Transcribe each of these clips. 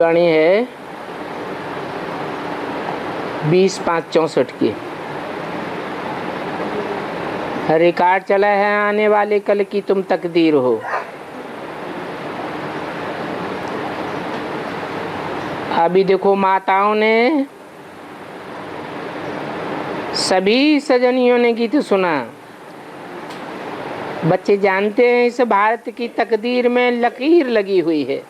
वाणी है 20/5/64 की। रिकॉर्ड चला है आने वाले कल की तुम तकदीर हो। अभी देखो माताओं ने, सभी सजनियों ने गीत सुना। बच्चे जानते हैं इस भारत की तकदीर में लकीर लगी हुई है,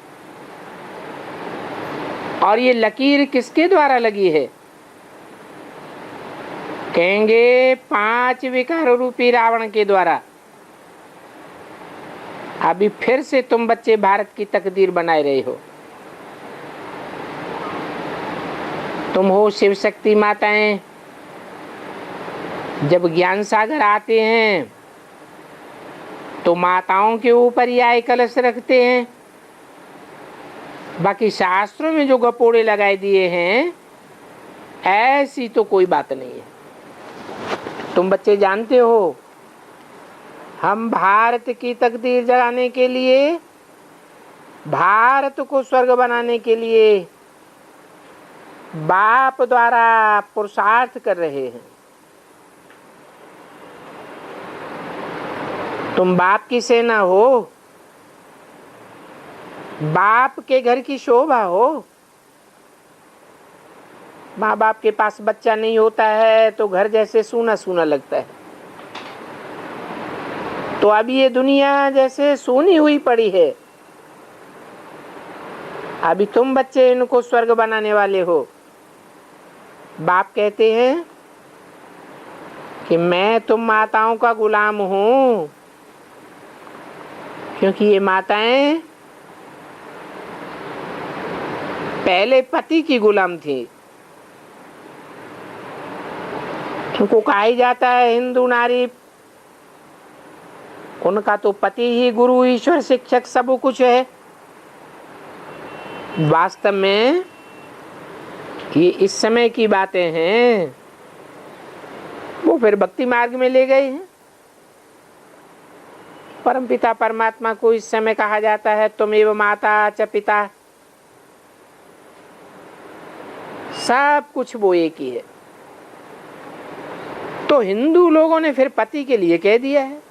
और ये लकीर किसके द्वारा लगी है? कहेंगे 5 विकार रूपी रावण के द्वारा। अभी फिर से तुम बच्चे भारत की तकदीर बनाए रहे हो। तुम हो शिव शक्ति माताएं। जब ज्ञान सागर आते हैं तो माताओं के ऊपर ही आए कलश रखते हैं। बाकी शास्त्रों में जो गपोड़े लगाए दिए हैं, ऐसी तो कोई बात नहीं है। तुम बच्चे जानते हो, हम भारत की तकदीर जगाने के लिए, भारत को स्वर्ग बनाने के लिए बाप द्वारा पुरुषार्थ कर रहे हैं। तुम बाप की सेना हो, बाप के घर की शोभा हो। माँ बाप के पास बच्चा नहीं होता है तो घर जैसे सूना सूना लगता है। तो अब ये दुनिया जैसे सूनी हुई पड़ी है। अभी तुम बच्चे इनको स्वर्ग बनाने वाले हो। बाप कहते हैं कि मैं तुम माताओं का गुलाम हूं, क्योंकि ये माताएं पहले पति की गुलाम थी। उनको कहा ही जाता है हिंदू नारी, उनका तो पति ही गुरु ईश्वर शिक्षक सब कुछ है। वास्तव में ये इस समय की बातें हैं, वो फिर भक्ति मार्ग में ले गए हैं। परमपिता परमात्मा को इस समय कहा जाता है तुमेव माता च पिता। सब कुछ वो एक ही है। तो हिंदू लोगों ने फिर पति के लिए कह दिया है।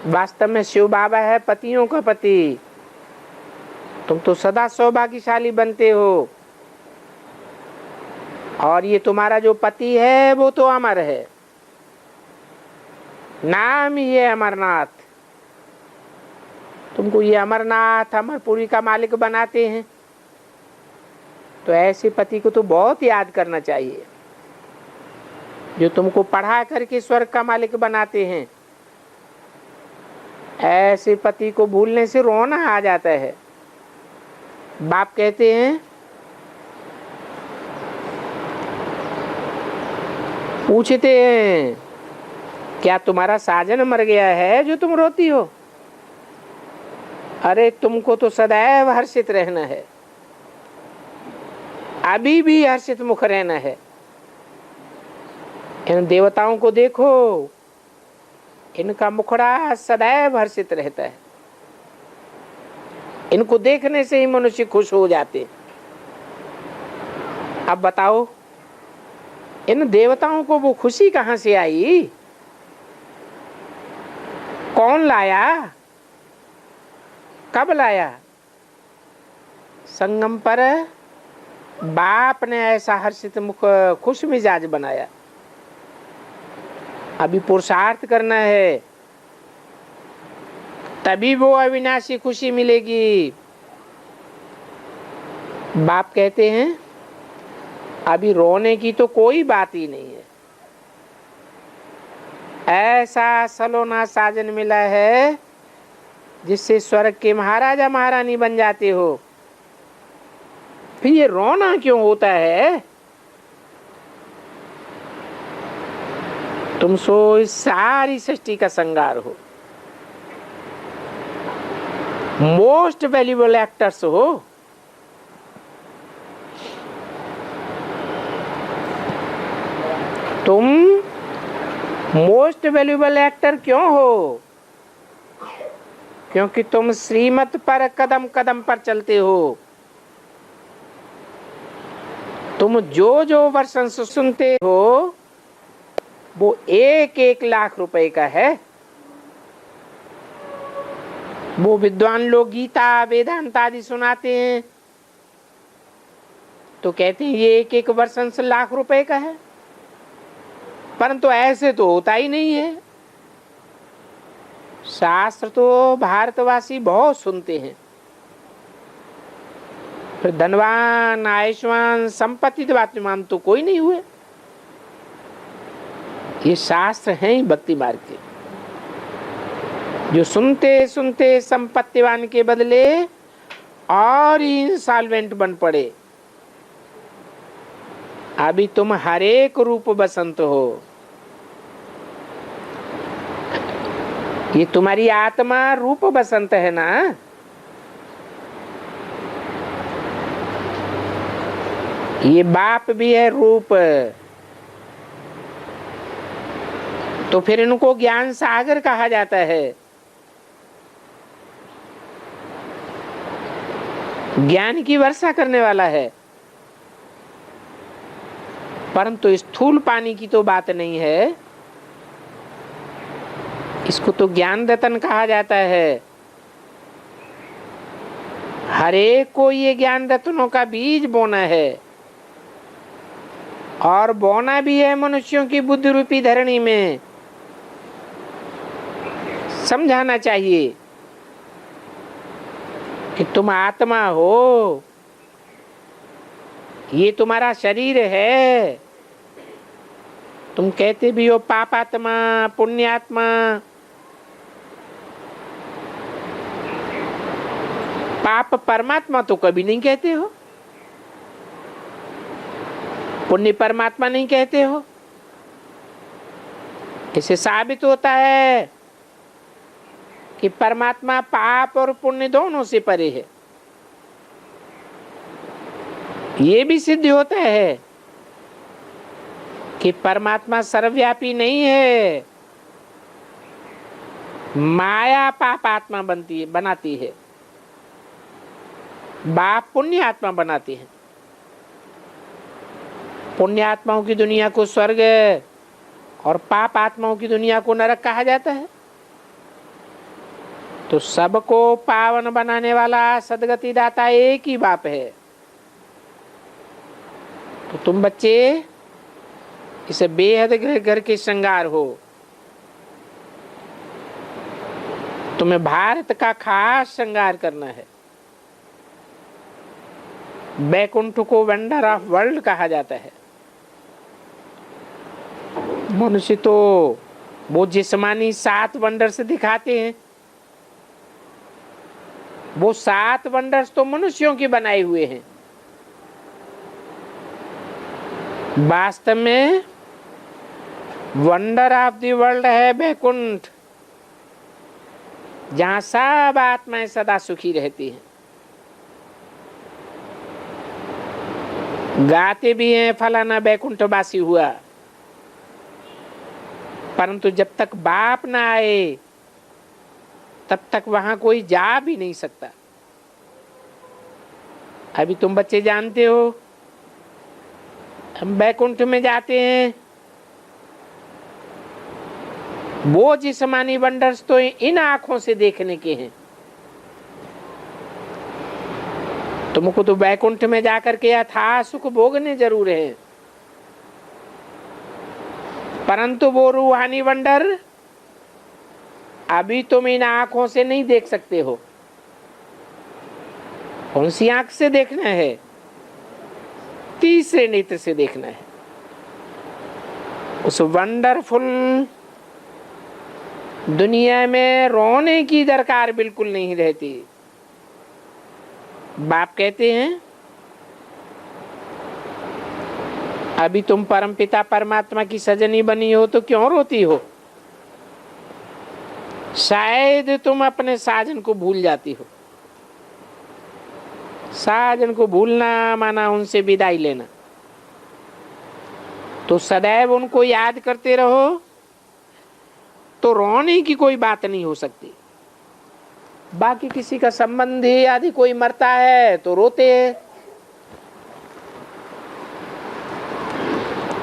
वास्तव में शिव बाबा है पतियों का पति। तुम तो सदा सौभाग्यशाली बनते हो, और ये तुम्हारा जो पति है वो तो अमर है, नाम ही है अमरनाथ। तुमको ये अमरनाथ अमरपुरी का मालिक बनाते हैं, तो ऐसे पति को तो बहुत याद करना चाहिए, जो तुमको पढ़ा करके स्वर्ग का मालिक बनाते हैं। ऐसे पति को भूलने से रोना आ जाता है। बाप कहते हैं, पूछते हैं क्या तुम्हारा साजन मर गया है जो तुम रोती हो? अरे तुमको तो सदैव हर्षित रहना है, अभी भी हर्षित मुख रहना है। इन देवताओं को देखो, इनका मुखड़ा सदैव हर्षित रहता है। इनको देखने से ही मनुष्य खुश हो जाते। अब बताओ, इन देवताओं को वो खुशी कहां से आई? कौन लाया? कब लाया? संगम पर बाप ने ऐसा हर्षित मुख खुश मिजाज बनाया। अभी पुरुषार्थ करना है, तभी वो अविनाशी खुशी मिलेगी। बाप कहते हैं अभी रोने की तो कोई बात ही नहीं है। ऐसा सलोना साजन मिला है जिससे स्वर्ग के महाराजा महारानी बन जाते हो। फिर ये रोना क्यों होता है? तुम सो इस सारी सृष्टि का श्रृंगार हो, मोस्ट वैल्यूएबल एक्टर्स हो। तुम मोस्ट वैल्यूएबल एक्टर क्यों हो? क्योंकि तुम श्रीमत पर कदम कदम पर चलते हो। तुम जो जो वर्षन सुनते हो वो 1-1 लाख रुपए का है। वो विद्वान लोग गीता वेदांत आदि सुनाते हैं तो कहते हैं ये 1-1 वर्षन से लाख रुपए का है, परंतु ऐसे तो होता ही नहीं है। शास्त्र तो भारतवासी बहुत सुनते हैं, फिर धनवान आयुष्मान संपत्तिवान तो कोई नहीं हुए। ये शास्त्र हैं ही भक्ति मार्ग के, जो सुनते सुनते संपत्तिवान के बदले और ही इंसॉल्वेंट बन पड़े। अभी तुम हरेक रूप बसंत हो, ये तुम्हारी आत्मा रूप बसंत है ना। ये बाप भी है रूप, तो फिर इनको ज्ञान सागर कहा जाता है। ज्ञान की वर्षा करने वाला है, परंतु स्थूल पानी की तो बात नहीं है। इसको तो ज्ञान रतन कहा जाता है। हरेक को ये ज्ञान रत्नों का बीज बोना है, और बोना भी है मनुष्यों की बुद्धि रूपी धरणी में। समझाना चाहिए कि तुम आत्मा हो, ये तुम्हारा शरीर है। तुम कहते भी हो पापात्मा पुण्यात्मा, पाप परमात्मा तो कभी नहीं कहते हो, पुण्य परमात्मा नहीं कहते हो। इससे साबित होता है कि परमात्मा पाप और पुण्य दोनों से परे है। ये भी सिद्ध होता है कि परमात्मा सर्वव्यापी नहीं है, माया पापात्मा बनाती है, बाप पुण्य आत्मा बनाती है। पुण्य आत्माओं की दुनिया को स्वर्ग और पाप आत्माओं की दुनिया को नरक कहा जाता है। तो सबको पावन बनाने वाला सदगति दाता एक ही बाप है। तो तुम बच्चे इसे बेहद घर के श्रृंगार हो। तुम्हें भारत का खास श्रृंगार करना है। बैकुंठ को वंडर ऑफ वर्ल्ड कहा जाता है। मनुष्य तो वो जिस्मानी 7 वंडर्स दिखाते हैं, वो 7 वंडर्स तो मनुष्यों की बनाए हुए हैं। वास्तव में वंडर ऑफ द वर्ल्ड है बैकुंठ, जहां सब आत्माएं सदा सुखी रहती हैं। गाते भी हैं फलाना बैकुंठवासी हुआ, परंतु जब तक बाप ना आए तब तक वहां कोई जा भी नहीं सकता। अभी तुम बच्चे जानते हो, हम बैकुंठ में जाते हैं, वो जिस्मानी वंडर्स तो इन आंखों से देखने के हैं। तुमको तो बैकुंठ में जाकर के अथाह सुख भोगने जरूर है, परंतु वो रूहानी वंडर अभी तुम इन आंखों से नहीं देख सकते हो। कौन सी आंख से देखना है? तीसरे नेत्र से देखना है। उस वंडरफुल दुनिया में रोने की दरकार बिल्कुल नहीं रहती। बाप कहते हैं अभी तुम परमपिता परमात्मा की सजनी बनी हो तो क्यों रोती हो? शायद तुम अपने साजन को भूल जाती हो। साजन को भूलना माना उनसे विदाई लेना। तो सदैव उनको याद करते रहो तो रोने की कोई बात नहीं हो सकती। बाकी किसी का संबंधी आदि कोई मरता है तो रोते हैं,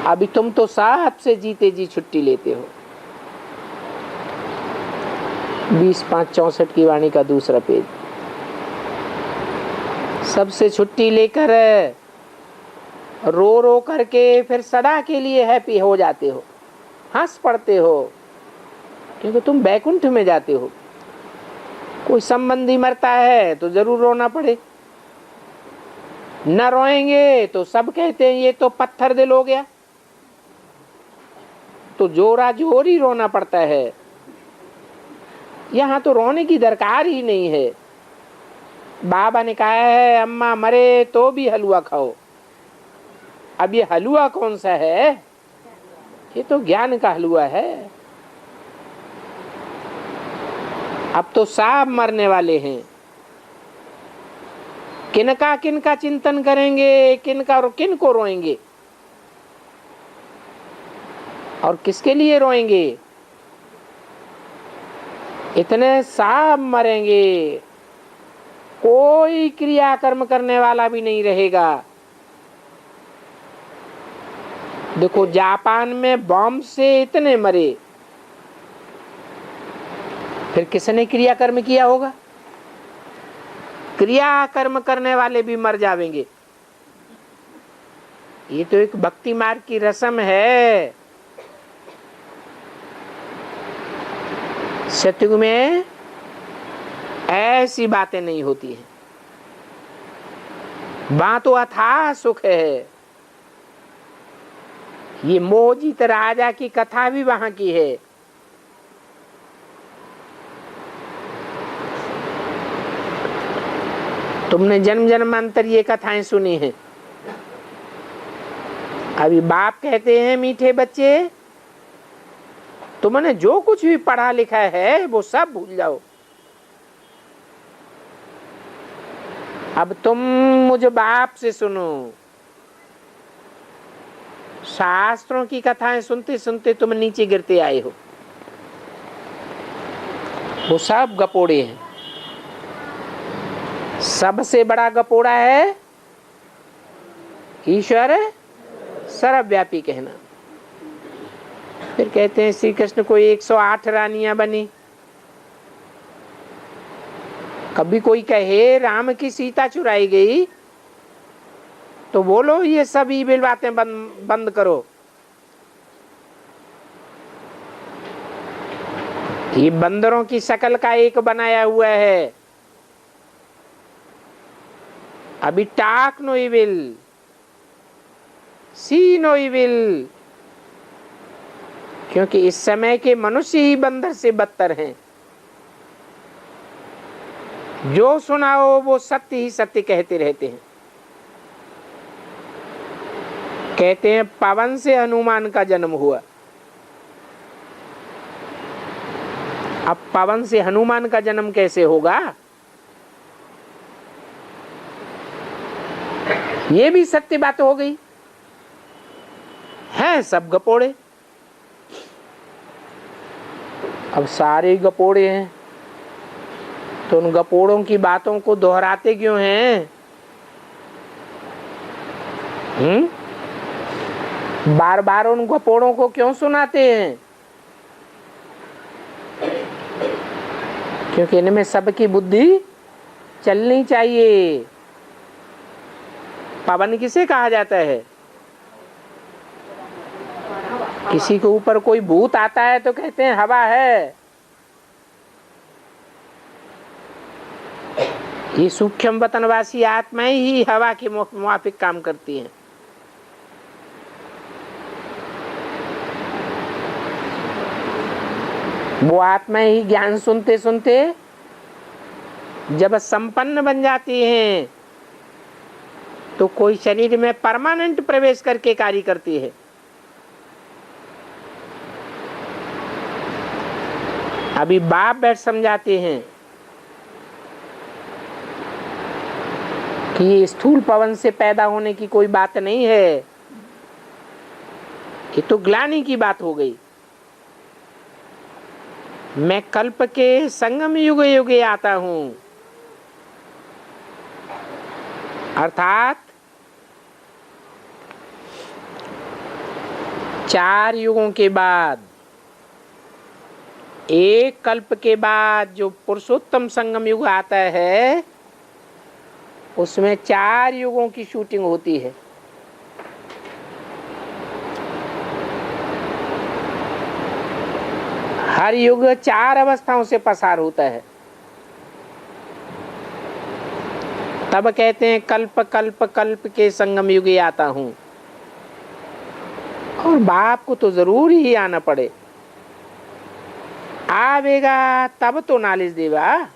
अभी तुम तो सबसे जीते जी छुट्टी लेते हो। 20/5/64 की वाणी का दूसरा पेज। सबसे छुट्टी लेकर रो रो करके फिर सदा के लिए हैप्पी हो जाते हो, हंस पड़ते हो, क्योंकि तुम बैकुंठ में जाते हो। कोई संबंधी मरता है तो जरूर रोना पड़े, न रोएंगे तो सब कहते हैं ये तो पत्थर दिल हो गया, तो जोरा जोर ही रोना पड़ता है। यहाँ तो रोने की दरकार ही नहीं है। बाबा ने कहा है अम्मा मरे तो भी हलवा खाओ। अब ये हलवा कौन सा है? ये तो ज्ञान का हलवा है। अब तो सब मरने वाले हैं। किनका चिंतन करेंगे, किन को रोएंगे और किसके लिए रोएंगे? इतने सब मरेंगे, कोई क्रियाकर्म करने वाला भी नहीं रहेगा। देखो जापान में बॉम्ब से इतने मरे, फिर किसने क्रियाकर्म किया होगा? क्रियाकर्म करने वाले भी मर जाएंगे। ये तो एक भक्ति मार्ग की रस्म है। सतयुग में ऐसी बातें नहीं होती हैं। वहां तो अथाह सुख है। ये मोहजित राजा की कथा भी वहां की है। तुमने जन्म जन्मांतर ये कथाएं सुनी हैं। अभी बाप कहते हैं मीठे बच्चे तुमने जो कुछ भी पढ़ा लिखा है वो सब भूल जाओ। अब तुम मुझे बाप से सुनो। शास्त्रों की कथाएं सुनते सुनते तुम नीचे गिरते आए हो। वो सब गपोड़े हैं। सबसे बड़ा गपोड़ा है ईश्वर सर्वव्यापी कहना। फिर कहते हैं श्री कृष्ण को 108 रानियां बनी। कभी कोई कहे राम की सीता चुराई गई तो बोलो ये सब ईबिल बातें बंद करो। ये बंदरों की शक्ल का एक बनाया हुआ है। अभी टाक नो इविल, सी नो इविल, क्योंकि इस समय के मनुष्य ही बंदर से बदतर हैं। जो सुनाओ वो सत्य ही सत्य कहते रहते हैं। कहते हैं पवन से हनुमान का जन्म हुआ। अब पवन से हनुमान का जन्म कैसे होगा? ये भी सत्य बात हो गई है। सब गपोड़े। अब सारे गपोड़े हैं तो उन गपोड़ों की बातों को दोहराते क्यों हैं? बार बार उन गपोड़ों को क्यों सुनाते हैं? क्योंकि इनमें सबकी बुद्धि चलनी चाहिए। पवन किसे कहा जाता है? किसी के ऊपर कोई भूत आता है तो कहते हैं हवा है। ये सूक्ष्म वतनवासी आत्माएं ही हवा के मुवाफिक काम करती हैं। वो आत्माएं ही ज्ञान सुनते सुनते जब संपन्न बन जाती हैं तो कोई शरीर में परमानेंट प्रवेश करके कार्य करती है। अभी बाप बैठ समझाते हैं कि ये स्थूल पवन से पैदा होने की कोई बात नहीं है। ये तो ग्लानि की बात हो गई। मैं कल्प के संगम युग युगे आता हूं, अर्थात 4 युगों के बाद, एक कल्प के बाद जो पुरुषोत्तम संगम युग आता है, उसमें 4 युगों की शूटिंग होती है। हर युग 4 अवस्थाओं से पसार होता है। तब कहते हैं कल्प कल्प कल्प के संगम युगे आता हूं। और बाप को तो जरूर ही आना पड़े, आवेगा तब तो नॉलेज देगा।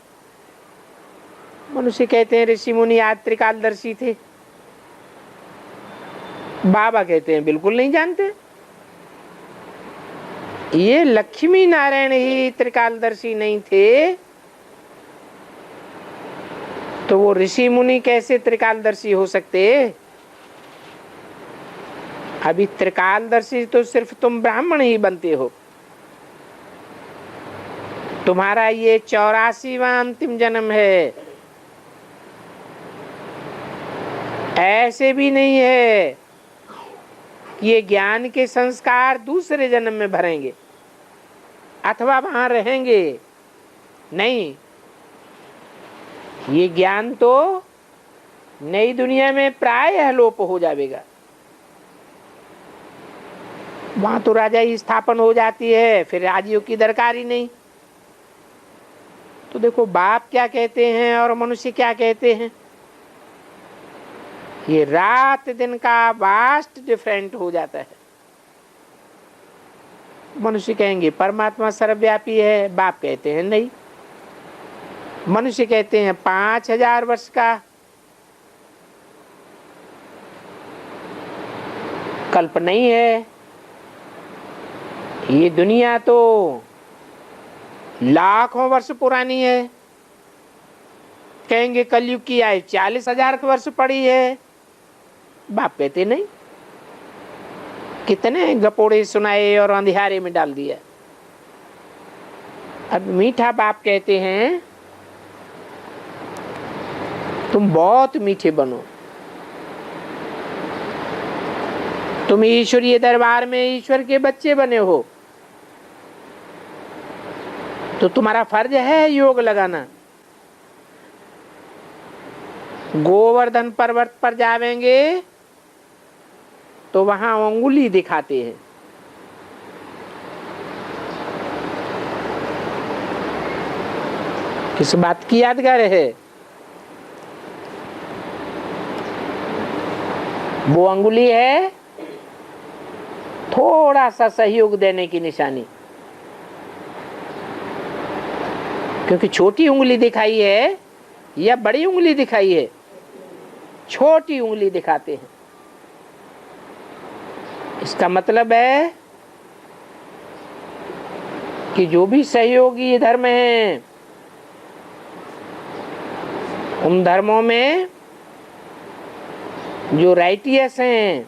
मनुष्य कहते हैं ऋषि मुनि आज त्रिकालदर्शी थे, बाबा कहते हैं बिल्कुल नहीं जानते। ये लक्ष्मी नारायण ही त्रिकालदर्शी नहीं थे, तो वो ऋषि मुनि कैसे त्रिकालदर्शी हो सकते? अभी त्रिकालदर्शी तो सिर्फ तुम ब्राह्मण ही बनते हो। तुम्हारा ये 84वां अंतिम जन्म है। ऐसे भी नहीं है कि ये ज्ञान के संस्कार दूसरे जन्म में भरेंगे अथवा वहां रहेंगे। नहीं, ये ज्ञान तो नई दुनिया में प्रायः लोप हो जाएगा। वहां तो राजा ही स्थापन हो जाती है, फिर राजियों की दरकार ही नहीं। तो देखो बाप क्या कहते हैं और मनुष्य क्या कहते हैं, ये रात दिन का वास्ट डिफरेंट हो जाता है। मनुष्य कहेंगे परमात्मा सर्वव्यापी है, बाप कहते हैं नहीं। मनुष्य कहते हैं 5000 वर्ष का कल्प नहीं है, ये दुनिया तो लाखों वर्ष पुरानी है। कहेंगे कलयुग की आयु 40,000 वर्ष पड़ी है, बाप कहते नहीं। कितने गपोड़े सुनाए और अंधियारे में डाल दिया। अब मीठा बाप कहते हैं तुम बहुत मीठे बनो, तुम ईश्वरीय दरबार में ईश्वर के बच्चे बने हो, तो तुम्हारा फर्ज है योग लगाना। गोवर्धन पर्वत पर जावेंगे तो वहां अंगुली दिखाते हैं। किस बात की यादगार है? वो अंगुली है थोड़ा सा सहयोग देने की निशानी, क्योंकि छोटी उंगली दिखाई है या बड़ी उंगली दिखाई है, छोटी उंगली दिखाते हैं। इसका मतलब है कि जो भी सहयोगी धर्म हैं, उन धर्मों में जो राइटियस हैं,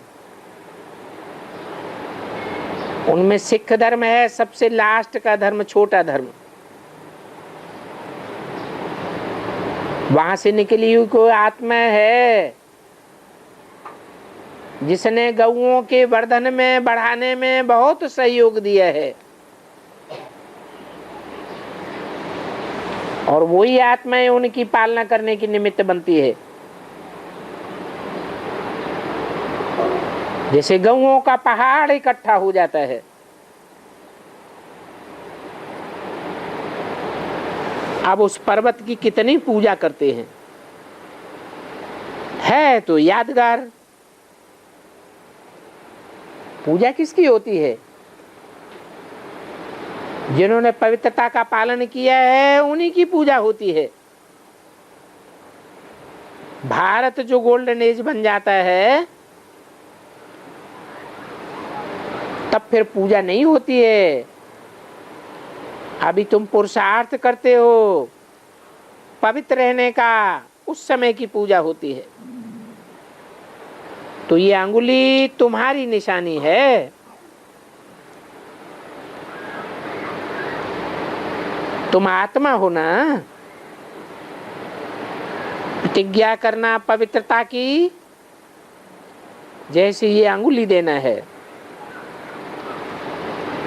उनमें सिख धर्म है सबसे लास्ट का धर्म, छोटा धर्म। वहां से निकली हुई कोई आत्मा है जिसने गौओं के वर्धन में बढ़ाने में बहुत सहयोग दिया है, और वही आत्माएं उनकी पालना करने की निमित्त बनती है। जैसे गौओं का पहाड़ इकट्ठा हो जाता है, अब उस पर्वत की कितनी पूजा करते हैं। है तो यादगार। पूजा किसकी होती है? जिन्होंने पवित्रता का पालन किया है उन्हीं की पूजा होती है। भारत जो गोल्डन एज बन जाता है तब फिर पूजा नहीं होती है। अभी तुम पुरुषार्थ करते हो पवित्र रहने का, उस समय की पूजा होती है। तो ये अंगुली तुम्हारी निशानी है। तुम आत्मा हो ना, प्रतिज्ञा करना पवित्रता की, जैसे ये अंगुली देना है।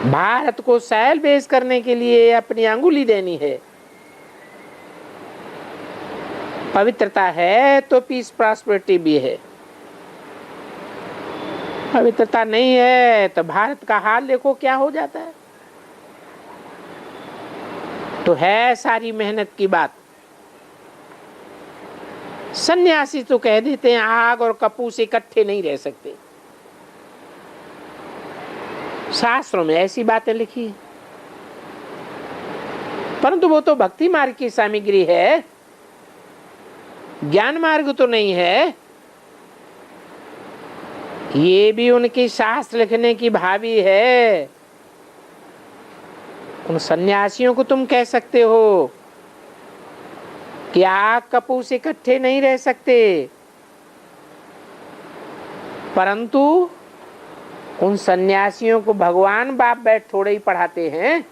भारत को सैल बेस करने के लिए अपनी अंगुली देनी है। पवित्रता है तो पीस प्रॉस्पेरिटी भी है। पवित्रता नहीं है तो भारत का हाल देखो क्या हो जाता है। तो है सारी मेहनत की बात। सन्यासी तो कह देते हैं आग और कपूस इकट्ठे नहीं रह सकते। शास्त्रों में ऐसी बातें लिखी है, परंतु वो तो भक्ति मार्ग की सामग्री है, ज्ञान मार्ग तो नहीं है। ये भी उनकी शास्त्र लिखने की भावी है। उन सन्यासियों को तुम कह सकते हो कि आग कपूस इकट्ठे नहीं रह सकते, परंतु उन सन्यासियों को भगवान बाप बैठ थोड़े ही पढ़ाते हैं।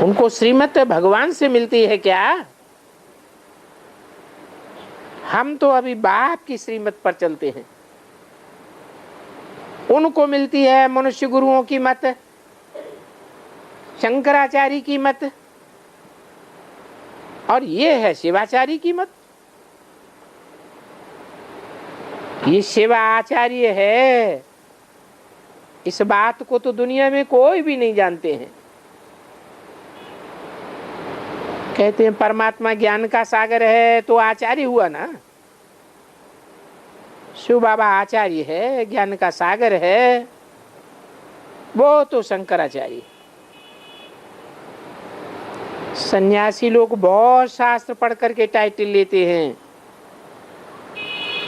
उनको श्रीमत भगवान से मिलती है क्या? हम तो अभी बाप की श्रीमत पर चलते हैं। उनको मिलती है मनुष्य गुरुओं की मत, शंकराचार्य की मत, और ये है शिवाचार्य की मत। ये शिवा आचार्य है, इस बात को तो दुनिया में कोई भी नहीं जानते हैं। कहते हैं परमात्मा ज्ञान का सागर है तो आचार्य हुआ ना। शिव बाबा आचार्य है, ज्ञान का सागर है, वो तो शंकराचार्य। सन्यासी लोग बहुत शास्त्र पढ़ करके टाइटल लेते हैं,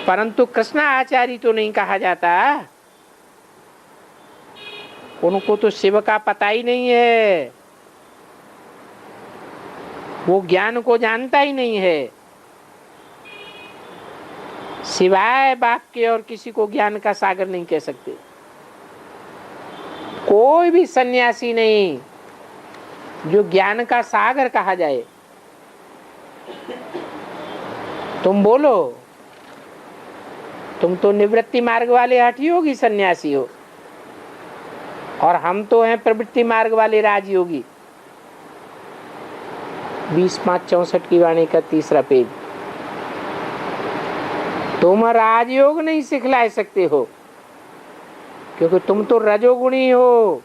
परंतु कृष्णा आचार्य तो नहीं कहा जाता। उनको तो शिव का पता ही नहीं है, वो ज्ञान को जानता ही नहीं है। सिवाय बाप के और किसी को ज्ञान का सागर नहीं कह सकते। कोई भी सन्यासी नहीं जो ज्ञान का सागर कहा जाए। तुम बोलो, तुम तो निवृत्ति मार्ग वाले हठयोगी सन्यासी हो, और हम तो हैं प्रवृत्ति मार्ग वाले राजयोगी। 20-5-64 की वाणी का 3रा पेज। तुम राजयोग नहीं सिखला सकते हो, क्योंकि तुम तो रजोगुणी हो।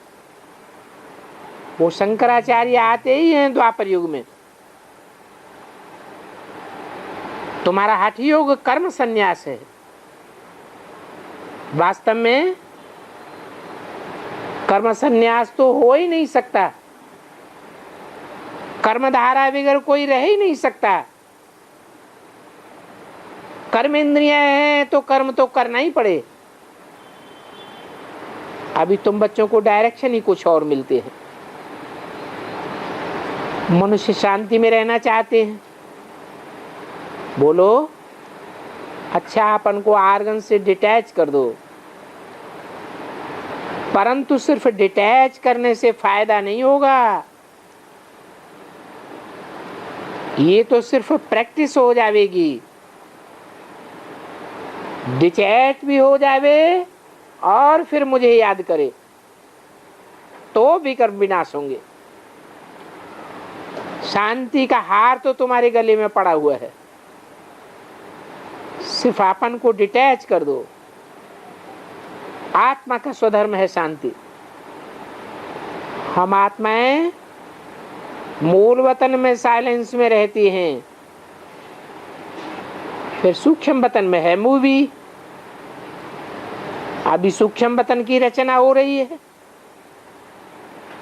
वो शंकराचार्य आते ही हैं द्वापर युग में। तुम्हारा हठ योग कर्म संन्यास है। वास्तव में कर्म संन्यास तो हो ही नहीं सकता। कर्मधारा बगैर कोई रह ही नहीं सकता। कर्म इंद्रियां हैं तो कर्म तो करना ही पड़े। अभी तुम बच्चों को डायरेक्शन ही कुछ और मिलते हैं। मनुष्य शांति में रहना चाहते हैं, बोलो अच्छा अपन को आर्गन से डिटैच कर दो, परंतु सिर्फ डिटैच करने से फायदा नहीं होगा। ये तो सिर्फ प्रैक्टिस हो जाएगी। डिटैच भी हो जावे और फिर मुझे याद करे तो भी कर्म विनाश होंगे। शांति का हार तो तुम्हारे गले में पड़ा हुआ है, सिर्फ अपन को डिटैच कर दो। आत्मा का स्वधर्म है शांति। हम आत्माएं मूल वतन में साइलेंस में रहती हैं, फिर सूक्ष्म वतन में है मूवी। अभी सूक्ष्म वतन की रचना हो रही है।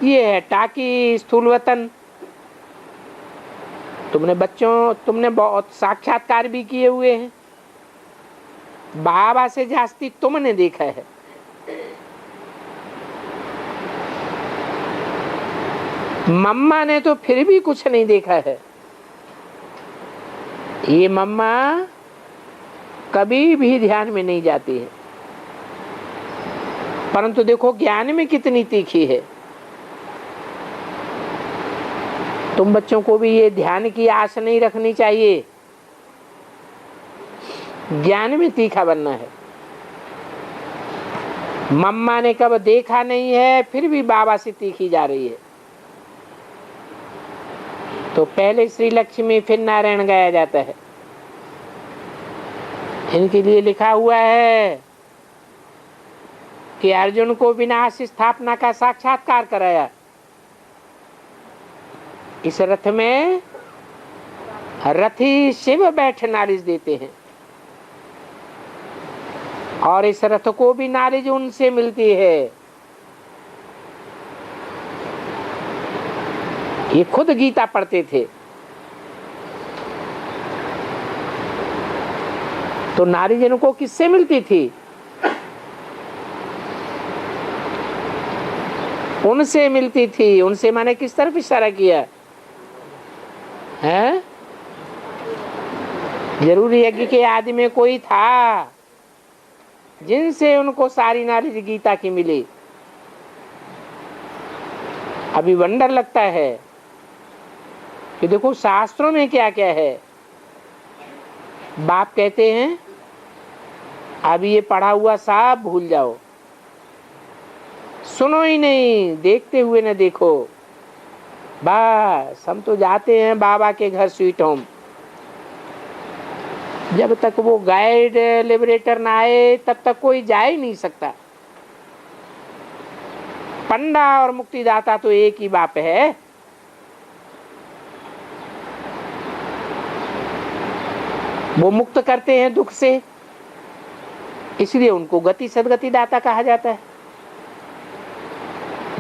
ये है टाकी स्थूल वतन। तुमने बहुत साक्षात्कार भी किए हुए हैं। बाबा से जास्ती तुमने देखा है। मम्मा ने तो फिर भी कुछ नहीं देखा है। ये मम्मा कभी भी ध्यान में नहीं जाती है, परंतु देखो ज्ञान में कितनी तीखी है। तुम बच्चों को भी ये ध्यान की आस नहीं रखनी चाहिए। ज्ञान में तीखा बनना है। मम्मा ने कब देखा नहीं है, फिर भी बाबा से तीखी जा रही है। तो पहले श्री लक्ष्मी फिर नारायण गाया जाता है। इनके लिए लिखा हुआ है कि अर्जुन को विनाश स्थापना का साक्षात्कार कराया। इस रथ में रथी शिव बैठ नारिज देते हैं, और इस रथ को भी नारिज उनसे मिलती है। ये खुद गीता पढ़ते थे। तो नारिज इनको किससे मिलती थी? उनसे मिलती थी। उनसे माने किस तरफ इशारा किया है? जरूर यज्ञ के आदि में कोई था जिनसे उनको सारी नॉलेज गीता की मिली। अभी वंडर लगता है कि देखो शास्त्रों में क्या क्या है। बाप कहते हैं अभी ये पढ़ा हुआ सब भूल जाओ, सुनो ही नहीं, देखते हुए न देखो। बस हम तो जाते हैं बाबा के घर स्वीट होम। जब तक वो गाइड लिबरेटर ना आए तब तक कोई जा ही नहीं सकता। पंडा और मुक्तिदाता तो एक ही बाप है। वो मुक्त करते हैं दुख से, इसलिए उनको गति सदगति दाता कहा जाता है।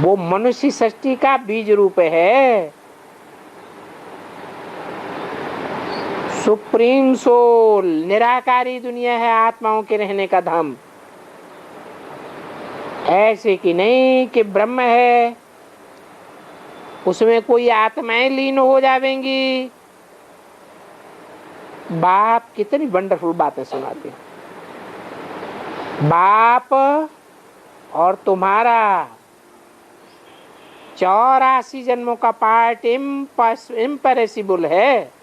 वो मनुष्य सृष्टि का बीज रूप है। सुप्रीम सोल, निराकारी दुनिया है, आत्माओं के रहने का धाम। ऐसे कि नहीं कि ब्रह्म है, उसमें कोई आत्माएं लीन हो जाएंगी। बाप कितनी वंडरफुल बातें सुनाते हैं। बाप और तुम्हारा 84 जन्मों का पार्ट इम्परेसिबल है।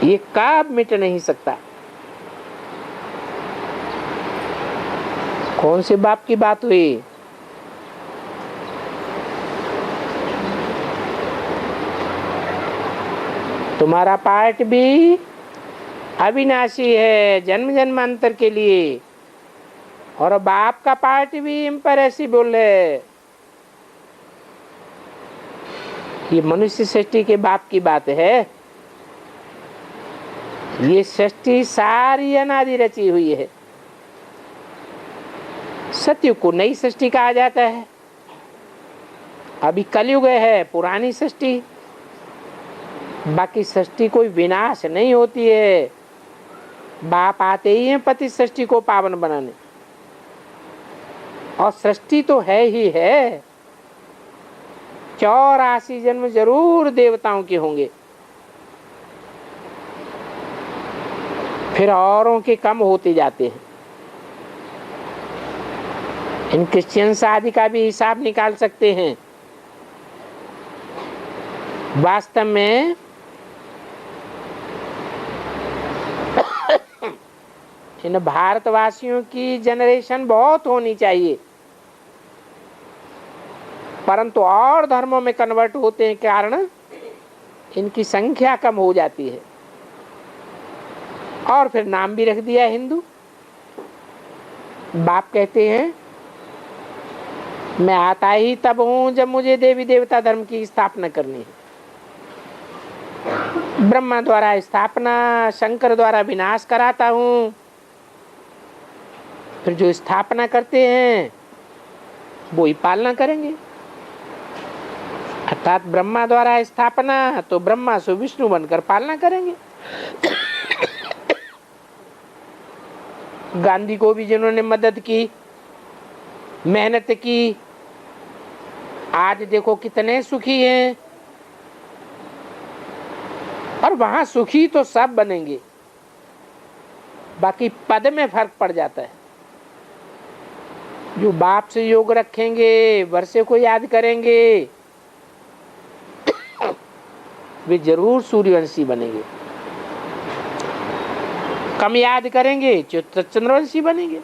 ये कब मिट नहीं सकता। कौन से बाप की बात हुई? तुम्हारा पार्ट भी अविनाशी है जन्म जन्मांतर के लिए, और बाप का पार्ट भी इम्परेसिबल है। ये मनुष्य सृष्टि के बाप की बात है। ये सृष्टि सारी अनादि रची हुई है। सतयुग को नई सृष्टि कहा जाता है। अभी कलयुग है, पुरानी सृष्टि। बाकी सृष्टि कोई विनाश नहीं होती है। बाप आते ही हैं पति सृष्टि को पावन बनाने, और सृष्टि तो है ही है। 84 जन्म जरूर देवताओं के होंगे, फिर औरों के कम होते जाते हैं। इन क्रिश्चियंस आदि का भी हिसाब निकाल सकते हैं। वास्तव में इन भारतवासियों की जनरेशन बहुत होनी चाहिए, परंतु और धर्मों में कन्वर्ट होते के कारण इनकी संख्या कम हो जाती है, और फिर नाम भी रख दिया हिंदू। बाप कहते हैं मैं आता ही तब हूं जब मुझे देवी देवता धर्म की स्थापना करनी है। ब्रह्मा द्वारा स्थापना, शंकर द्वारा विनाश कराता हूं। फिर जो स्थापना करते हैं वो ही पालना करेंगे। अर्थात ब्रह्मा द्वारा स्थापना, तो ब्रह्मा से विष्णु बनकर पालना करेंगे। गांधी को भी जिन्होंने मदद की, मेहनत की, आज देखो कितने सुखी हैं। और वहां सुखी तो सब बनेंगे, बाकी पद में फर्क पड़ जाता है। जो बाप से योग रखेंगे, वर्षे को याद करेंगे, वे जरूर सूर्यवंशी बनेंगे। कम याद करेंगे तो चंद्रवंशी बनेंगे।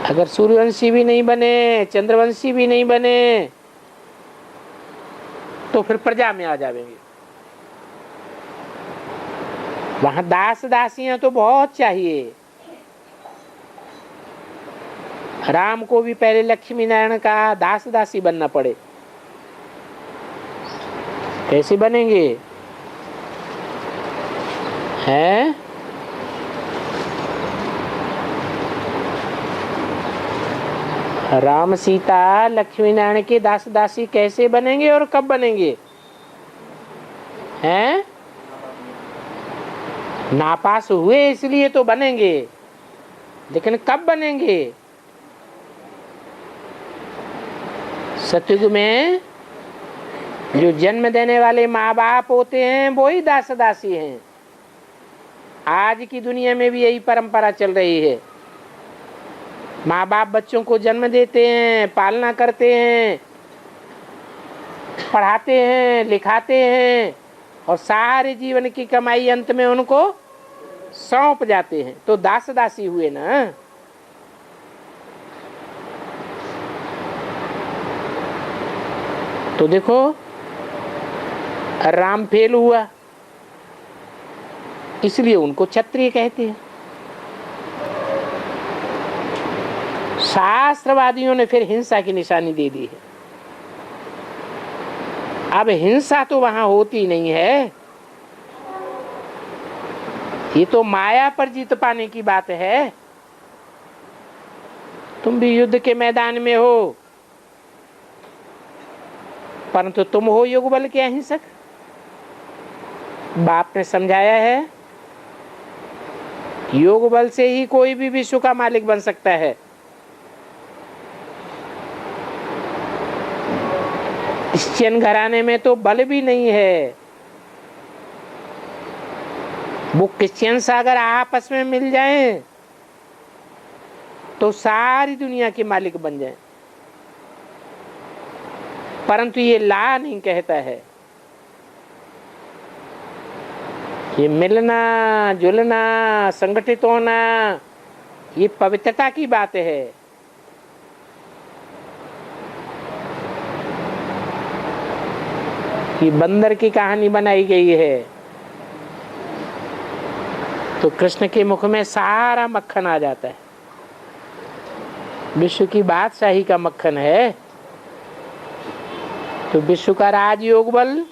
अगर सूर्यवंशी भी नहीं बने, चंद्रवंशी भी नहीं बने, तो फिर प्रजा में आ जाएंगे। वहां दास दासियां तो बहुत चाहिए। राम को भी पहले लक्ष्मी नारायण का दास दासी बनना पड़े, कैसे बनेंगे? हैं? राम सीता लक्ष्मी नारायण के दास दासी कैसे बनेंगे और कब बनेंगे? हैं? नापास हुए इसलिए तो बनेंगे, लेकिन कब बनेंगे? सतयुग में जो जन्म देने वाले माँ बाप होते हैं वो ही दास दासी हैं। आज की दुनिया में भी यही परंपरा चल रही है। माँ बाप बच्चों को जन्म देते हैं, पालना करते हैं, पढ़ाते हैं, लिखाते हैं और सारे जीवन की कमाई अंत में उनको सौंप जाते हैं, तो दास दासी हुए ना। तो देखो राम फेल हुआ, इसलिए उनको क्षत्रिय कहते हैं। शास्त्रवादियों ने फिर हिंसा की निशानी दे दी है। अब हिंसा तो वहां होती नहीं है, ये तो माया पर जीत पाने की बात है। तुम भी युद्ध के मैदान में हो, परंतु तुम हो युग बल के अहिंसक। बाप ने समझाया है, योग बल से ही कोई भी विश्व का मालिक बन सकता है। क्रिश्चियन घराने में तो बल भी नहीं है। वो क्रिश्चियंस अगर आपस में मिल जाएं तो सारी दुनिया के मालिक बन जाएं, परंतु ये ला नहीं कहता है। ये मिलना जुलना संगठित होना ये पवित्रता की बात है। ये बंदर की कहानी बनाई गई है, तो कृष्ण के मुख में सारा मक्खन आ जाता है। विश्व की बादशाही का मक्खन है, तो विश्व का राजयोग बल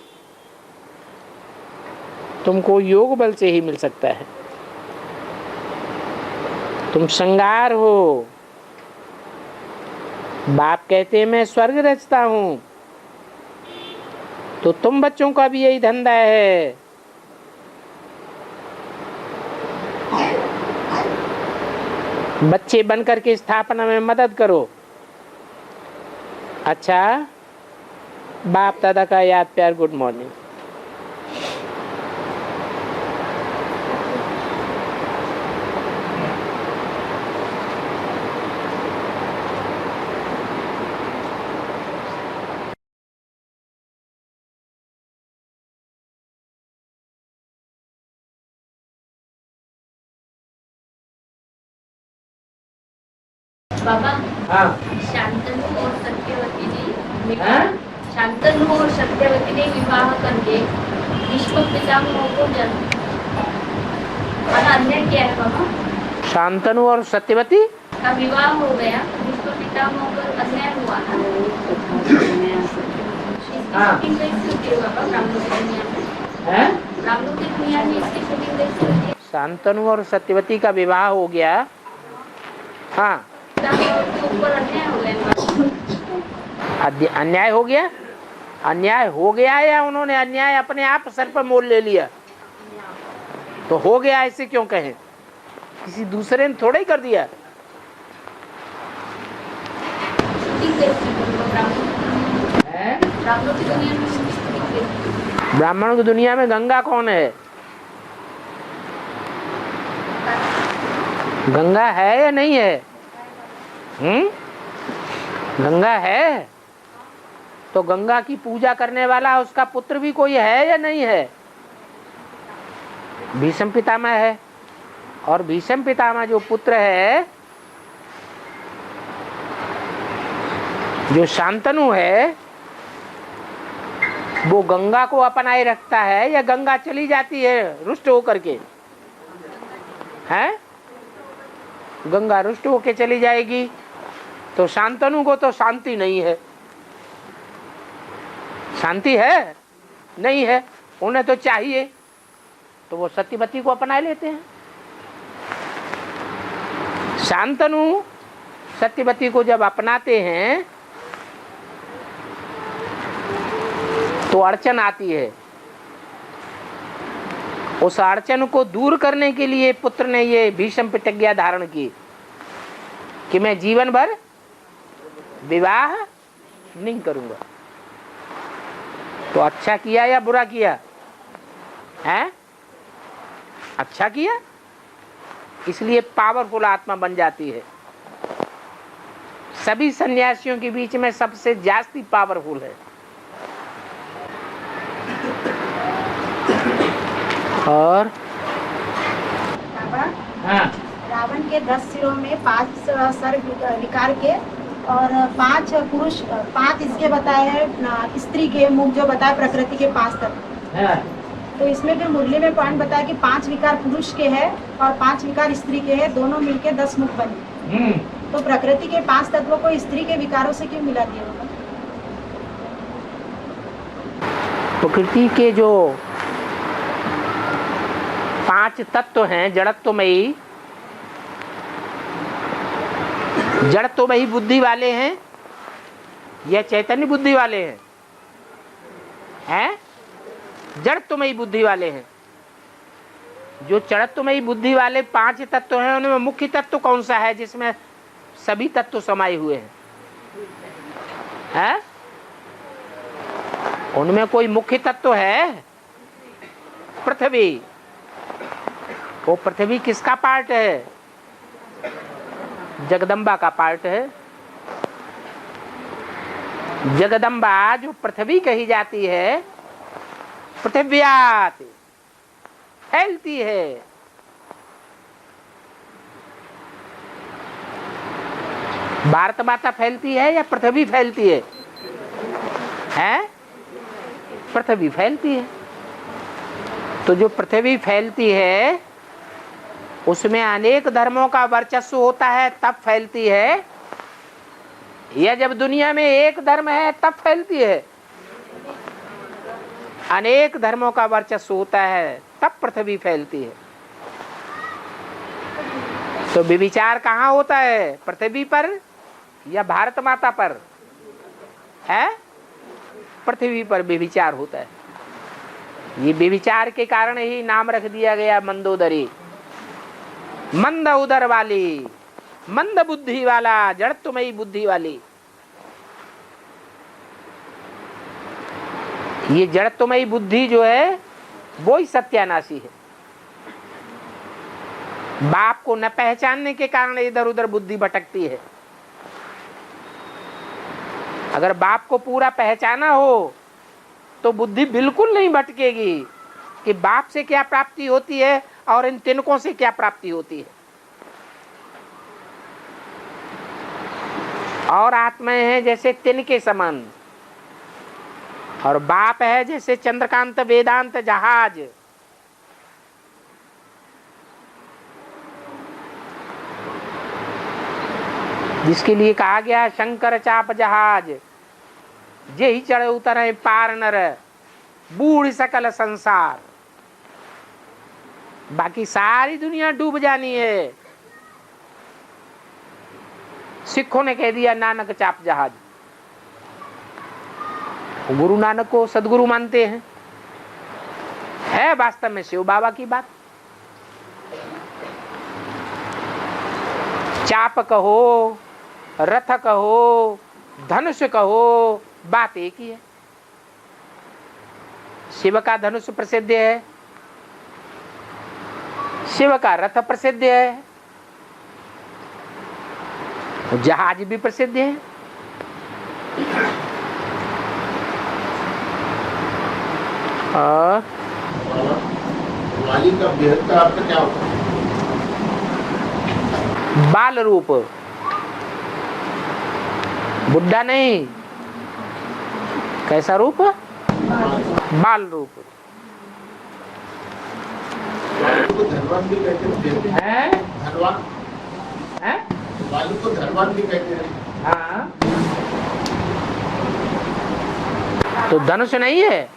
तुमको योग बल से ही मिल सकता है। तुम श्रृंगार हो। बाप कहते हैं मैं स्वर्ग रचता हूं, तो तुम बच्चों का भी यही धंधा है। बच्चे बनकर के स्थापना में मदद करो। अच्छा, बाप दादा का याद प्यार गुड मॉर्निंग। बाबा, हाँ, शांतनु और सत्यवती ने हाँ? शांतनु और सत्यवती ने विवाह करके विश्व पितामह को जन्म अन्याय किया है। बाबा, शांतनु और सत्यवती का विवाह हो गया, विश्व पितामह पर अन्याय हुआ ना। हाँ। शूटिंग कैसे होती है बाबा? रामलोक की दुनिया में, हैं? रामलोक की दुनिया में इसकी शूटिंग कैसे होती है? शांतनु और सत्यवती का विवाह हो गया। हाँ, ऊपर अन्याय हो गया। अन्याय हो गया। अन्याय हो गया या उन्होंने अन्याय अपने आप सर पर मोल ले लिया? तो हो गया ऐसे क्यों कहें? किसी दूसरे ने थोड़ा ही कर दिया। ब्राह्मणों की दुनिया में गंगा कौन है? गंगा है या नहीं है? गंगा है, तो गंगा की पूजा करने वाला उसका पुत्र भी कोई है या नहीं है? भीष्म पितामह है, और भीष्म पितामह जो पुत्र है, जो शांतनु है, वो गंगा को अपनाए रखता है या गंगा चली जाती है रुष्ट होकर के? है, गंगा रुष्ट होकर चली जाएगी, तो शांतनु को तो शांति नहीं है। शांति है नहीं है, उन्हें तो चाहिए, तो वो सत्यवती को अपना लेते हैं। शांतनु सत्यवती को जब अपनाते हैं तो अड़चन आती है। उस अड़चन को दूर करने के लिए पुत्र ने ये भीष्म प्रतिज्ञा धारण की कि मैं जीवन भर विवाह नहीं करूंगा। तो अच्छा किया या बुरा किया? है, अच्छा किया। इसलिए पावरफुल आत्मा बन जाती है। सभी सन्यासियों के बीच में सबसे जास्ती पावरफुल है। और हाँ, रावण के 10 सिरों में 5 सर विकार के और 5 पुरुष, 5 इसके बताए हैं स्त्री के, मुख जो बताया प्रकृति के 5 तत्व। हाँ। तो इसमें फिर मुरली में पॉइंट बताया कि 5 विकार पुरुष के हैं और 5 विकार स्त्री के हैं, दोनों मिलके 10 मुख बने। तो प्रकृति के 5 तत्वों को स्त्री के विकारों से क्यों मिला दिया होगा? प्रकृति के जो 5 तत्व हैं, जड़त्वमयी, जड़त्वमयी बुद्धि वाले हैं या चैतन्य बुद्धि वाले हैं? हैं, जड़त्वमयी बुद्धि वाले हैं। जो जड़त्वमयी बुद्धि वाले 5 तत्व हैं, उनमें मुख्य तत्व कौन सा है जिसमें सभी तत्व समाये हुए हैं? हैं? उनमें कोई मुख्य तत्व है? पृथ्वी। वो पृथ्वी किसका पार्ट है? जगदम्बा का पार्ट है। जगदम्बा जो पृथ्वी कही जाती है, पृथिव्यात फैलती है। भारत माता फैलती है या पृथ्वी फैलती है? हैं? पृथ्वी फैलती है। तो जो पृथ्वी फैलती है उसमें अनेक धर्मों का वर्चस्व होता है, तब फैलती है, या जब दुनिया में एक धर्म है तब फैलती है? अनेक धर्मों का वर्चस्व होता है तब पृथ्वी फैलती है। तो विचार कहाँ होता है? पृथ्वी पर या भारत माता पर? है, पृथ्वी पर विचार होता है। ये विचार के कारण ही नाम रख दिया गया मंदोदरी, मंद उदर वाली, मंद बुद्धि वाला, जड़त्वमयी बुद्धि वाली। ये जड़त्वमयी बुद्धि जो है वो ही सत्यानाशी है। बाप को न पहचानने के कारण इधर उधर बुद्धि भटकती है। अगर बाप को पूरा पहचाना हो तो बुद्धि बिल्कुल नहीं भटकेगी कि बाप से क्या प्राप्ति होती है और इन तिनकों से क्या प्राप्ति होती है। और आत्माएं हैं जैसे तिनके समान, और बाप है जैसे चंद्रकांत वेदांत जहाज। जिसके लिए कहा गया शंकर चाप जहाज, जे ही चढ़े उतरे पार नर, बूढ़ सकल संसार। बाकी सारी दुनिया डूब जानी है। सिखों ने कह दिया नानक चाप जहाज। गुरु नानक को सदगुरु मानते हैं। है वास्तव में शिव बाबा की बात। चाप कहो, रथ कहो, धनुष कहो, बात एक ही है। शिव का धनुष प्रसिद्ध है, शिव का रथ प्रसिद्ध है, जहाज भी प्रसिद्ध है। और वाली का बेहद का आपका क्या होता है? बाल रूप, बुढ़ा नहीं, कैसा रूप? बाल रूप वालू को धनवान भी कहते हैं। है। धनवान, है? वालू को धनवान भी कहते हैं। हाँ, तो धनुष नहीं है,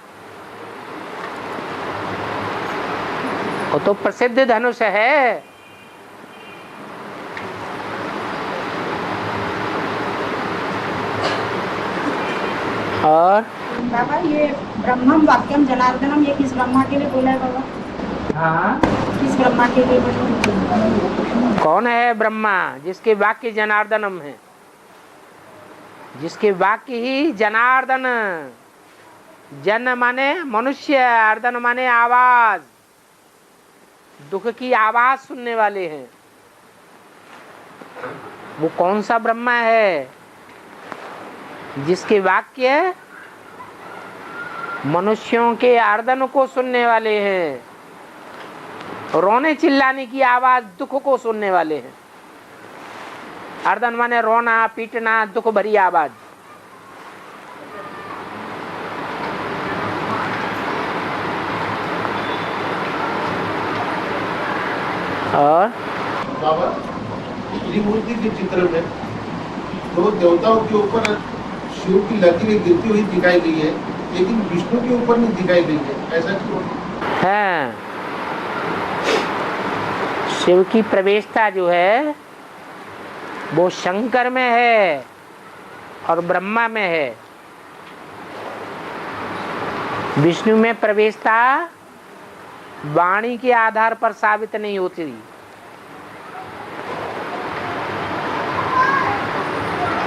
वो तो प्रसिद्ध धनुष है। और बाबा ये ब्रह्मम वाक्यम जनार्दनम ये किस ब्रह्मा के लिए बोला है बाबा? हाँ, किस ब्रह्मा के लिए बोला? कौन है ब्रह्मा? जिसके वाक्य जनार्दनम है, जिसके वाक्य ही जनार्दन। जन माने मनुष्य, अर्दन माने आवाज, दुख की आवाज सुनने वाले हैं। वो कौन सा ब्रह्मा है? जिसके वाक्य मनुष्यों के आर्दन को सुनने वाले हैं, रोने चिल्लाने की आवाज, दुख को सुनने वाले हैं। आर्दन माने रोना, पीटना, दुख भरी आवाज। और बाबा त्रिमूर्ति के चित्र में तो देवताओं के ऊपर शिव की लकीरें गिरती हुई दिखाई गई है, लेकिन विष्णु के ऊपर नहीं दिखाई गई है, ऐसा क्यों? है शिव की प्रवेशता जो है वो शंकर में है और ब्रह्मा में है। विष्णु में प्रवेशता वाणी के आधार पर साबित नहीं होती,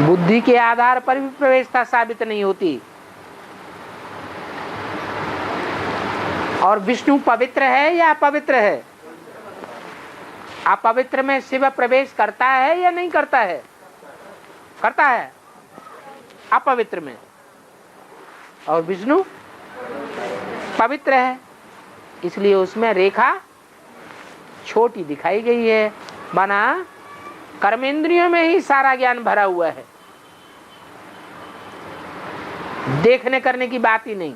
बुद्धि के आधार पर भी प्रवेशता साबित नहीं होती। और विष्णु पवित्र है या अपवित्र है? अपवित्र में शिव प्रवेश करता है या नहीं करता है? करता है अपवित्र में। और विष्णु पवित्र है, इसलिए उसमें रेखा छोटी दिखाई गई है। माना कर्मेंद्रियों में ही सारा ज्ञान भरा हुआ है, देखने करने की बात ही नहीं।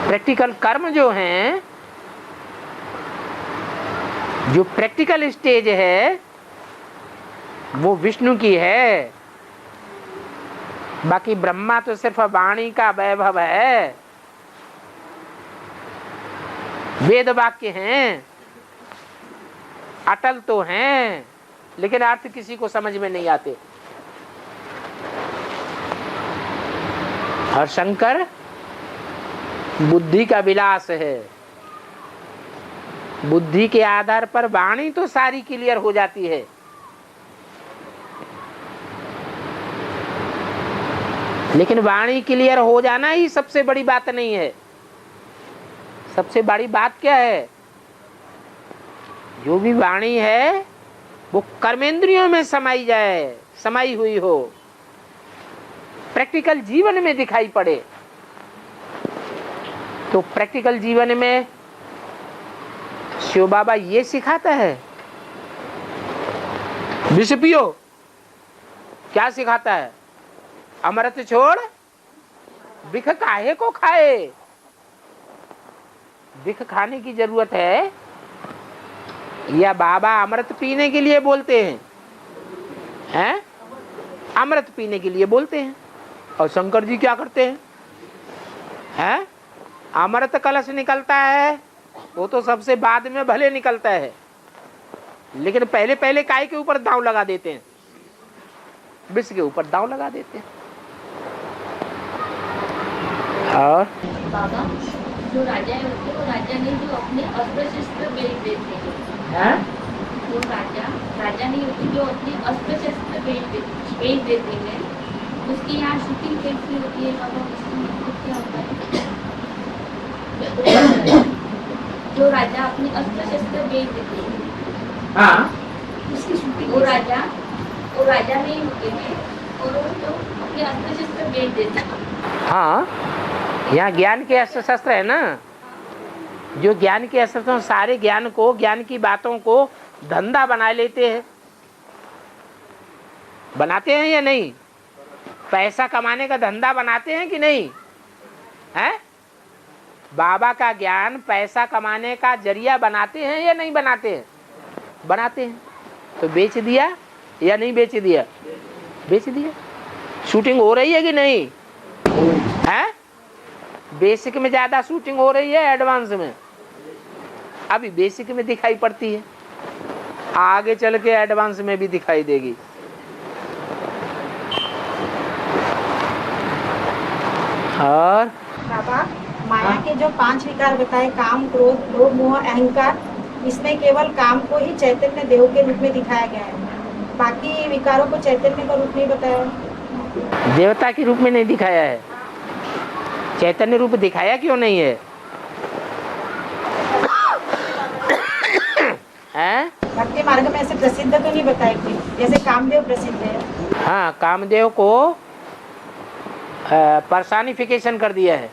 प्रैक्टिकल कर्म जो हैं, जो प्रैक्टिकल स्टेज है वो विष्णु की है। बाकी ब्रह्मा तो सिर्फ वाणी का वैभव है, वेद वाक्य हैं, अटल तो हैं, लेकिन अर्थ किसी को समझ में नहीं आते। और शंकर बुद्धि का विलास है। बुद्धि के आधार पर वाणी तो सारी क्लियर हो जाती है, लेकिन वाणी क्लियर हो जाना ही सबसे बड़ी बात नहीं है। सबसे बड़ी बात क्या है? जो भी वाणी है वो कर्मेंद्रियों में समाई जाए, समाई हुई हो, प्रैक्टिकल जीवन में दिखाई पड़े। तो प्रैक्टिकल जीवन में शिव बाबा ये सिखाता है, विष पियो। क्या सिखाता है? अमृत छोड़ बिख काहे को खाए। बिख खाने की जरूरत है या बाबा अमृत पीने के लिए बोलते हैं? हैं? अमृत पीने के लिए बोलते हैं। और शंकर जी क्या करते हैं? हैं? अमृत कलश निकलता है वो तो सबसे बाद में भले निकलता है, लेकिन पहले पहले काय के ऊपर दांव लगा देते हैं, विष के ऊपर दांव लगा देते हैं। और बाबा जो राजा है उसको वो राजा नहीं जो अपने अस्त्र शस्त्र बेच देते हैं। वो राजा नहीं होती जो अपने अस्त्र शस्त्र बेच देते हैं। उसकी यहाँ शूटिंग कैसी होती है बाबा? उसकी मतलब क्या होता है? जो राजा अपने अस्त्र शस्त्र बेच देते हैं, हाँ, उसकी शूटिंग वो राजा नहीं होते हैं और वो तो अपने अस्त्र शस्त्र बेच देते हैं। हाँ, यहाँ ज्ञान के अस्त्र शस्त्र है ना, जो ज्ञान के अस्त्र सारे ज्ञान को, ज्ञान की बातों को धंधा बना लेते हैं। बनाते हैं या नहीं? पैसा कमाने का धंधा बनाते हैं कि नहीं है? बाबा का ज्ञान पैसा कमाने का जरिया बनाते हैं या नहीं बनाते हैं? बनाते हैं। तो बेच दिया या नहीं बेच दिया? बेच दिया। शूटिंग हो रही है कि नहीं है? बेसिक में ज्यादा शूटिंग हो रही है एडवांस में? अभी बेसिक में दिखाई पड़ती है, आगे चल के एडवांस में भी दिखाई देगी। और बाबा, माया के जो 5 विकार बताए, काम, क्रोध, लोभ, मोह, अहंकार, इसमें केवल काम को ही चैतन्य देव के रूप में दिखाया गया है, बाकी विकारों को चैतन्य का रूप नहीं बताया। देवता के रूप में नहीं दिखाया है। चैतन्य रूप दिखाया क्यों नहीं है? हैं? भक्ति मार्ग में ऐसे प्रसिद्ध तो नहीं बताए थे, जैसे कामदेव प्रसिद्ध है। हाँ, कामदेव को पर्सनिफिकेशन कर दिया है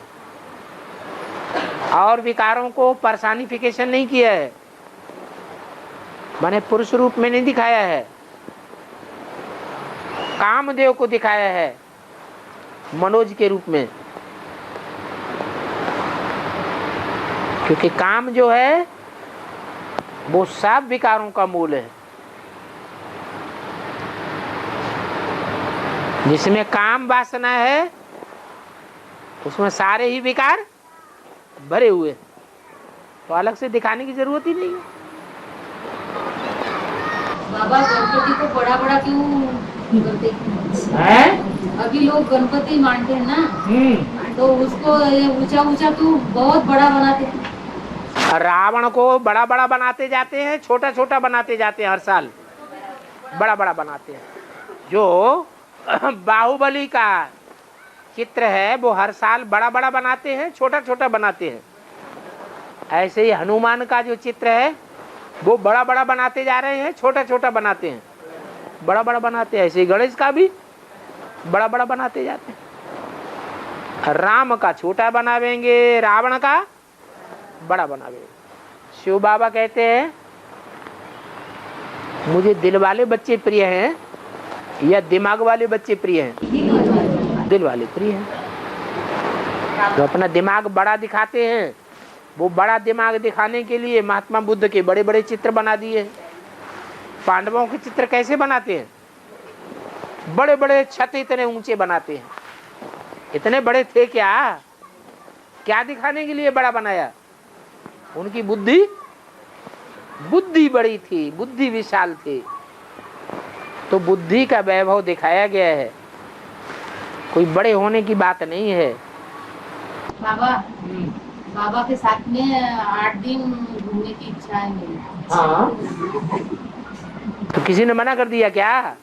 और विकारों को पर्सनिफिकेशन नहीं किया है, माने पुरुष रूप में नहीं दिखाया है। कामदेव को दिखाया है मनोज के रूप में, क्योंकि काम जो है वो सब विकारों का मूल है। जिसमें काम वासना है उसमें सारे ही विकार भरे हुए, तो अलग से दिखाने की जरूरत ही नहीं है। बाबा गणपति को बड़ा बड़ा क्यों करते हैं? अभी लोग गणपति मानते हैं ना, तो उसको ऊंचा ऊंचा तो बहुत बड़ा बनाते हैं। रावण को बड़ा बड़ा बनाते जाते हैं, छोटा छोटा बनाते जाते हैं, हर साल बड़ा बड़ा बनाते हैं। जो बाहुबली का चित्र है वो हर साल बड़ा बड़ा बनाते हैं, छोटा छोटा बनाते हैं। ऐसे ही हनुमान का जो चित्र है वो बड़ा बड़ा बनाते जा रहे हैं, छोटा छोटा बनाते हैं, बड़ा बड़ा बनाते हैं। ऐसे ही गणेश का भी बड़ा बड़ा बनाते जाते हैं। राम का छोटा बनावेंगे, रावण का बड़ा बनावेंगे। शिव बाबा कहते हैं मुझे दिल वाले बच्चे प्रिय हैं या दिमाग वाले बच्चे प्रिय हैं? दिल वाले प्रिय हैं। तो अपना दिमाग बड़ा दिखाते हैं, वो बड़ा दिमाग दिखाने के लिए महात्मा बुद्ध के बड़े बड़े चित्र बना दिए। पांडवों के चित्र कैसे बनाते हैं? बड़े बड़े छत इतने ऊंचे बनाते हैं। इतने बड़े थे क्या दिखाने के लिए बड़ा बनाया? उनकी बुद्धि बड़ी थी, बुद्धि विशाल थी, तो बुद्धि का वैभव दिखाया गया है, कोई बड़े होने की बात नहीं है। बाबा के साथ में 8 दिन घूमने की इच्छा है मेरी। हाँ, तो किसी ने मना कर दिया क्या?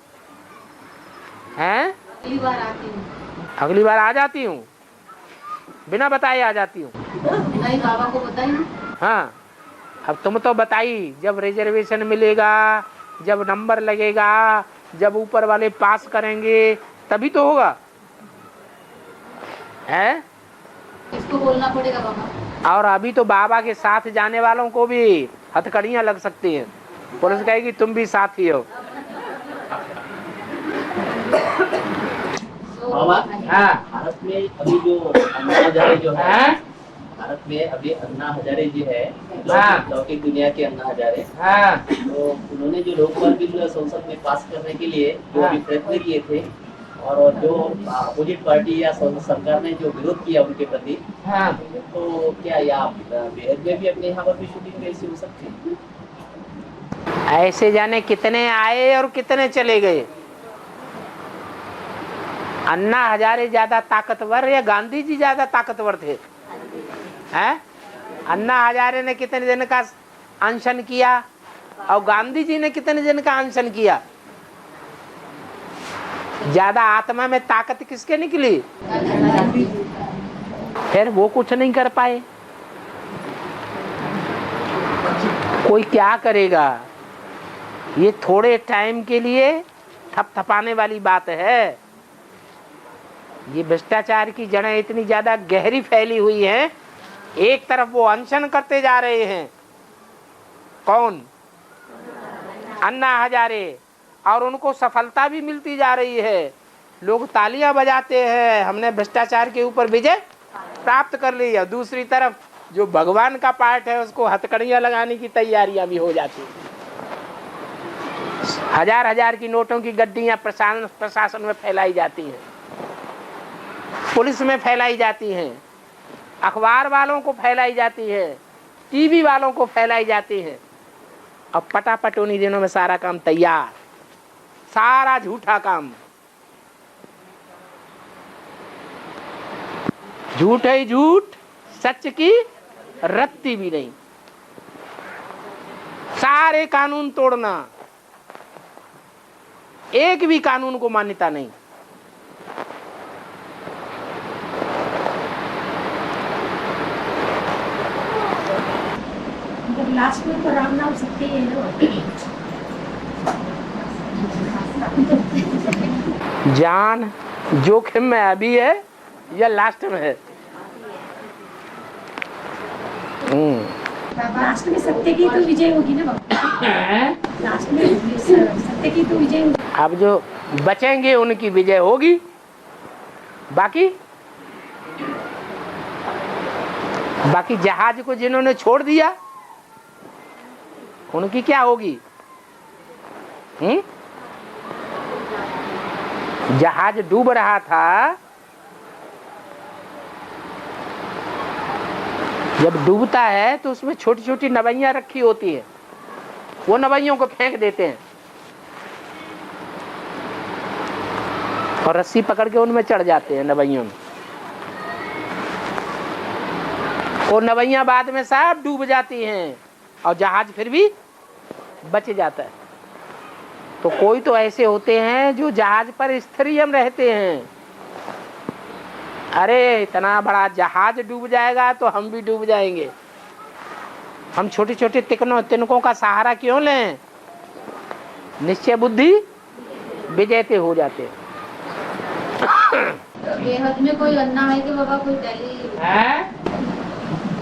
हैं? अगली बार आती हूँ। अगली बार आ जाती हूँ, बिना बताए आ जाती हूँ। नहीं, बाबा को बताई। हाँ, अब तुम तो बताई, जब रिजर्वेशन मिलेगा, जब नंबर लगेगा, जब ऊपर वाले पास करेंगे तभी तो होगा, है? इसको बोलना पड़ेगा बाबा। और अभी तो बाबा के साथ जाने वालों को भी हथकड़ियां लग सकती हैं। पुलिस कहेगी तुम भी साथी हो। बाबा, हाँ, भारत में अभी जो अन्ना हजारे जो है, हाँ? भारत में अभी अन्ना हजारे जो है, हाँ। लौकिक दुनिया के अन्ना हजारे, हाँ, तो उन्होंने जो लोकपाल बिल संसद में पास करने के लिए जो हाँ। अभी प्रयत्न किए थे, और जो अपोजिट पार्टी या सरकार ने जो विरोध किया उनके प्रति, हाँ। तो क्या या बेहद में भी अपने यहाँ पर भी शूटिंग ऐसी हो सकती है? ऐसे जाने कितने आए और कितने चले गए। अन्ना हजारे ज्यादा ताकतवर या गांधी जी ज्यादा ताकतवर थे? हैं? अन्ना हजारे ने कितने दिन का अनशन किया और गांधी जी ने कितने दिन का अनशन किया? ज्यादा आत्मा में ताकत किसके निकली? फिर वो कुछ नहीं कर पाए। कोई क्या करेगा? ये थोड़े टाइम के लिए थपथपाने वाली बात है। ये भ्रष्टाचार की जड़ें इतनी ज्यादा गहरी फैली हुई हैं। एक तरफ वो अनशन करते जा रहे हैं, कौन? अन्ना हजारे, और उनको सफलता भी मिलती जा रही है। लोग तालियां बजाते हैं, हमने भ्रष्टाचार के ऊपर विजय प्राप्त कर ली है। दूसरी तरफ जो भगवान का पार्ट है उसको हथकड़ियां लगाने की तैयारियां भी हो जाती हैं। हजार हजार की नोटों की गड्डियां प्रशासन में फैलाई जाती हैं, पुलिस में फैलाई जाती हैं, अखबार वालों को फैलाई जाती है, टीवी वालों को फैलाई जाती है। अब पटापट उन्हीं दिनों में सारा काम तैयार, सारा झूठा काम। झूठ है झूठ, सच की रत्ती भी नहीं। सारे कानून तोड़ना, एक भी कानून को मान्यता नहीं। लास्ट में तो राम नाम सत्य ही है ना। जान जोखिम में अभी है या लास्ट में है? लास्ट में सत्य की तो विजय होगी ना बाबा। लास्ट में सत्य की तो विजय होगी। अब जो बचेंगे उनकी विजय होगी, बाकी जहाज को जिन्होंने छोड़ दिया उनकी क्या होगी? जहाज डूब रहा था, जब डूबता है तो उसमें छोटी छोटी नवैया रखी होती है, वो नवैयों को फेंक देते हैं और रस्सी पकड़ के उनमें चढ़ जाते हैं नवैयों में। वो नवैया बाद में सब डूब जाती हैं और जहाज फिर भी बच जाता है। तो कोई तो ऐसे होते हैं जो जहाज पर स्थिरियम रहते हैं। अरे इतना बड़ा जहाज डूब जाएगा तो हम भी डूब जाएंगे, हम छोटे छोटे तिनकों का सहारा क्यों लें? निश्चय बुद्धि विजयते हो जाते। बेहद में कोई अन्ना है कि बाबा? कोई दिल्ली है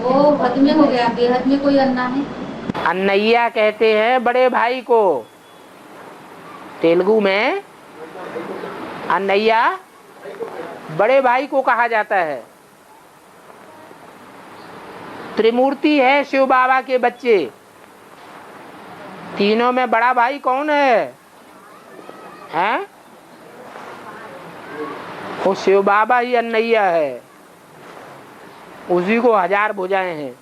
वो हद में हो गया। बेहद में कोई अन्ना है? अन्नैया कहते हैं बड़े भाई को, तेलुगु में अन्नैया बड़े भाई को कहा जाता है। त्रिमूर्ति है शिव बाबा के बच्चे, तीनों में बड़ा भाई कौन है? हैं? वो शिव बाबा ही अन्नैया है, उसी को 1000 भुजाएं हैं।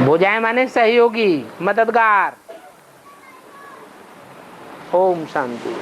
भुजाएं माने सहयोगी, मददगार। ओम शांति।